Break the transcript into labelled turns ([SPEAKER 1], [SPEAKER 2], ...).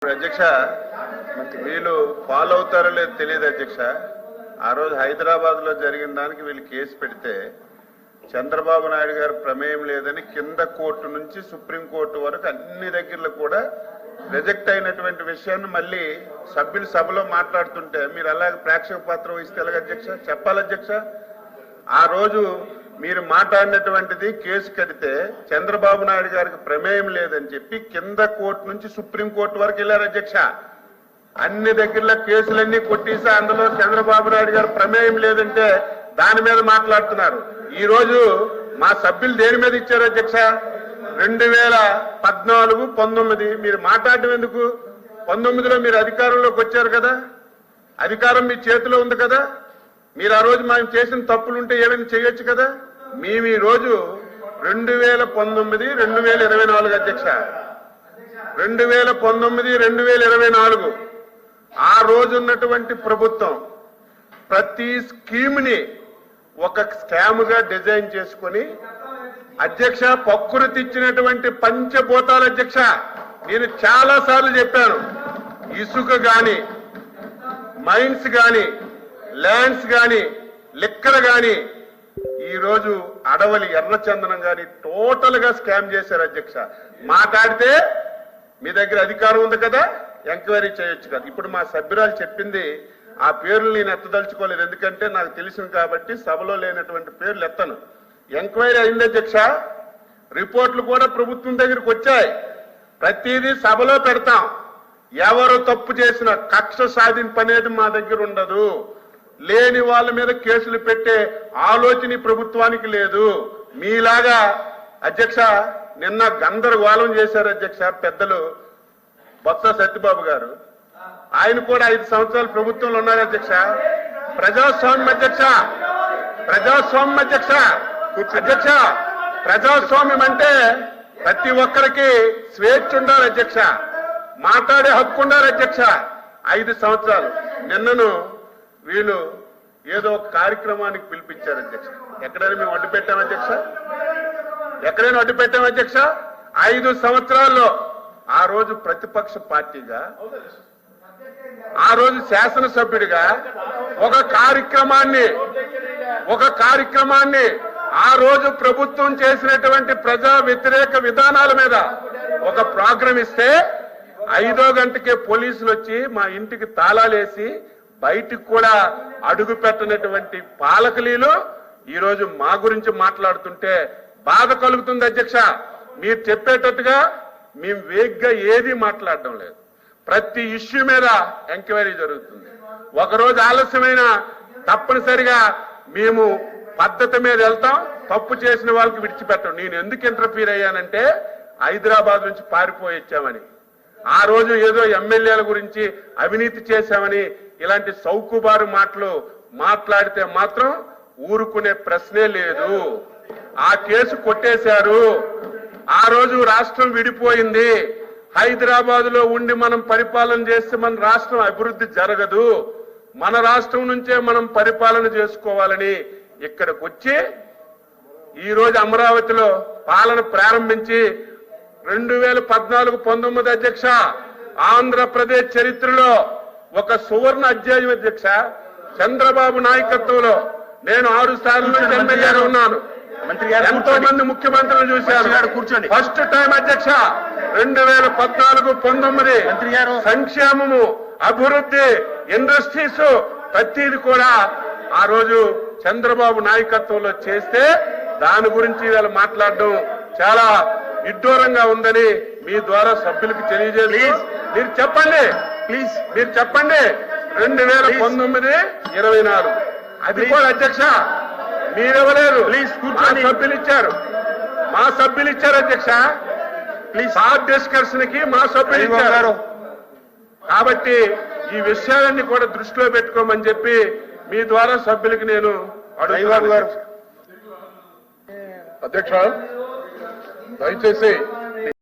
[SPEAKER 1] అధ్యక్ష వీళ్ళు ఫాలో అవుతారో లేదో తెలియదు అధ్యక్ష. ఆ రోజు హైదరాబాద్ లో జరిగిన దానికి వీళ్ళు కేసు పెడితే చంద్రబాబు నాయుడు గారు ప్రమేయం లేదని కింద కోర్టు నుంచి సుప్రీంకోర్టు వరకు అన్ని దగ్గరలో కూడా రిజెక్ట్ అయినటువంటి విషయాన్ని మళ్ళీ సభ్యులు సభలో మాట్లాడుతుంటే మీరు అలాగే ప్రేక్షక పాత్ర వహిస్తే ఎలాగ అధ్యక్ష? చెప్పాలి అధ్యక్ష. ఆ రోజు మీరు మాట్లాడినటువంటిది కేసు కడితే చంద్రబాబు నాయుడు గారికి ప్రమేయం లేదని చెప్పి కింద కోర్టు నుంచి సుప్రీంకోర్టు వరకు వెళ్ళారు అధ్యక్ష. అన్ని దగ్గరలో కేసులన్నీ కొట్టేసి అందులో చంద్రబాబు నాయుడు గారు ప్రమేయం లేదంటే దాని మీద మాట్లాడుతున్నారు. ఈ రోజు మా సభ్యులు దేని మీద ఇచ్చారు అధ్యక్ష? 2014, 19 మీరు మాట్లాడడం ఎందుకు? 19లో మీరు అధికారంలోకి వచ్చారు కదా, అధికారం మీ చేతిలో ఉంది కదా, మీరు ఆ రోజు మేము చేసిన తప్పులుంటే ఏమైనా చేయొచ్చు కదా. మేము ఈ రోజు 2019, 2024 అధ్యక్ష, 2019, 2024 ఆ రోజు ఉన్నటువంటి ప్రభుత్వం ప్రతి స్కీమ్ని ఒక స్కామ్ గా డిజైన్ చేసుకుని అధ్యక్ష ప్రకృతి ఇచ్చినటువంటి పంచభూతాలు అధ్యక్ష. నేను చాలా సార్లు చెప్పాను, ఇసుక గాని, మైన్స్ గాని, ల్యాండ్స్ గాని, లిక్కర్ గాని, ఈ రోజు అడవలి ఎర్రచందనం గాని టోటల్ గా స్కామ్ చేశారు అధ్యక్ష. మాట్లాడితే మీ దగ్గర అధికారం ఉంది కదా, ఎంక్వైరీ చేయొచ్చు కదా. ఇప్పుడు మా సభ్యురాలు చెప్పింది ఆ పేర్లు నేను ఎత్తదలుచుకోలేదు, ఎందుకంటే నాకు తెలిసింది కాబట్టి సభలో లేనటువంటి పేర్లు ఎత్తను. ఎంక్వైరీ అయింది అధ్యక్ష, రిపోర్ట్లు కూడా ప్రభుత్వం దగ్గరికి వచ్చాయి. ప్రతిదీ సభలో పెడతాం. ఎవరు తప్పు చేసిన కక్ష సాధింపు అనేది మా దగ్గర ఉండదు. లేని వాళ్ళ మీద కేసులు పెట్టే ఆలోచన ప్రభుత్వానికి లేదు. మీలాగా అధ్యక్ష నిన్న గందరగోళం చేశారు అధ్యక్ష పెద్దలు బొత్స సత్యబాబు గారు. ఆయన కూడా 5 సంవత్సరాలు ప్రభుత్వంలో ఉన్నారు అధ్యక్ష. ప్రజాస్వామ్యం అధ్యక్ష, ప్రజాస్వామ్యం అధ్యక్ష. అధ్యక్ష ప్రజాస్వామ్యం అంటే ప్రతి ఒక్కరికి స్వేచ్ఛ ఉండాలి అధ్యక్ష, మాట్లాడే హక్కు ఉండాలి అధ్యక్ష. 5 సంవత్సరాలు నిన్నను వీళ్ళు ఏదో ఒక కార్యక్రమానికి పిలిపించారు అధ్యక్ష. ఎక్కడైనా మేము అడ్డు పెట్టాం అధ్యక్ష? ఎక్కడైనా అడ్డు పెట్టాం అధ్యక్ష? 5 సంవత్సరాల్లో ఆ రోజు ప్రతిపక్ష పార్టీగా, ఆ రోజు శాసనసభ్యుడిగా ఒక కార్యక్రమాన్ని ఆ రోజు ప్రభుత్వం చేసినటువంటి ప్రజా వ్యతిరేక విధానాల మీద ఒక ప్రోగ్రాం ఇస్తే 5వ గంటకే పోలీసులు వచ్చి మా ఇంటికి తాళాలేసి బయటికి కూడా అడుగు పెట్టినటువంటి పాలకులీలు ఈరోజు మా గురించి మాట్లాడుతుంటే బాధ కలుగుతుంది అధ్యక్ష. మీరు చెప్పేటట్టుగా మేము వేగ్గా ఏది మాట్లాడడం లేదు. ప్రతి ఇష్యూ మీద ఎంక్వైరీ జరుగుతుంది. ఒకరోజు ఆలస్యమైన తప్పనిసరిగా మేము పద్ధతి మీద వెళ్తాం, తప్పు చేసిన వాళ్ళకి విడిచిపెట్టాం. నేను ఎందుకు ఇంటర్ఫీర్ అయ్యానంటే హైదరాబాద్ నుంచి పారిపోయి వచ్చామని, ఆ రోజు ఏదో ఎమ్మెల్యేల గురించి అవినీతి చేశామని ఇలాంటి సౌకుబారు మాటలు మాట్లాడితే మాత్రం ఊరుకునే ప్రశ్నే లేదు. ఆ కేసు కొట్టేశారు. ఆ రోజు రాష్ట్రం విడిపోయింది. హైదరాబాద్ లో ఉండి మనం పరిపాలన చేస్తే మన రాష్ట్రం అభివృద్ధి జరగదు. మన రాష్ట్రం నుంచే మనం పరిపాలన చేసుకోవాలని ఇక్కడికి వచ్చి ఈ రోజు అమరావతిలో పాలన ప్రారంభించి 2014, 19 అధ్యక్ష ఆంధ్రప్రదేశ్ చరిత్రలో ఒక సువర్ణ అధ్యాయం అధ్యక్ష. చంద్రబాబు నాయకత్వంలో నేను 6 సార్లు ఎమ్మెల్యేగా ఉన్నాను. ఎంతో మంది ముఖ్యమంత్రులు చూశారు. కూర్చోండి. ఫస్ట్ టైం అధ్యక్ష 2014, 19 సంక్షేమము, అభివృద్ధి, ఇండస్ట్రీస్ ప్రతిది కూడా ఆ రోజు చంద్రబాబు నాయకత్వంలో చేస్తే దాని గురించి వీళ్ళు మాట్లాడడం చాలా విడ్డూరంగా ఉందని మీ ద్వారా సభ్యులకు తెలియజేసి మీరు చెప్పండి, ప్లీజ్ మీరు చెప్పండి. 2019, 24 అది కూడా అధ్యక్ష మీరెవలేరు, ప్లీజ్ కూర్చొని సభ్యులు ఇచ్చారు, మా సభ్యులు ఇచ్చారు అధ్యక్ష. ప్లీజ్ షార్ట్ డిస్కషన్ కి మా సభ్యులు ఇచ్చారు. కాబట్టి ఈ విషయాలన్నీ కూడా దృష్టిలో పెట్టుకోమని చెప్పి మీ ద్వారా సభ్యులకి నేను అడుగుతున్నాను.
[SPEAKER 2] అధ్యక్ష దయచేసి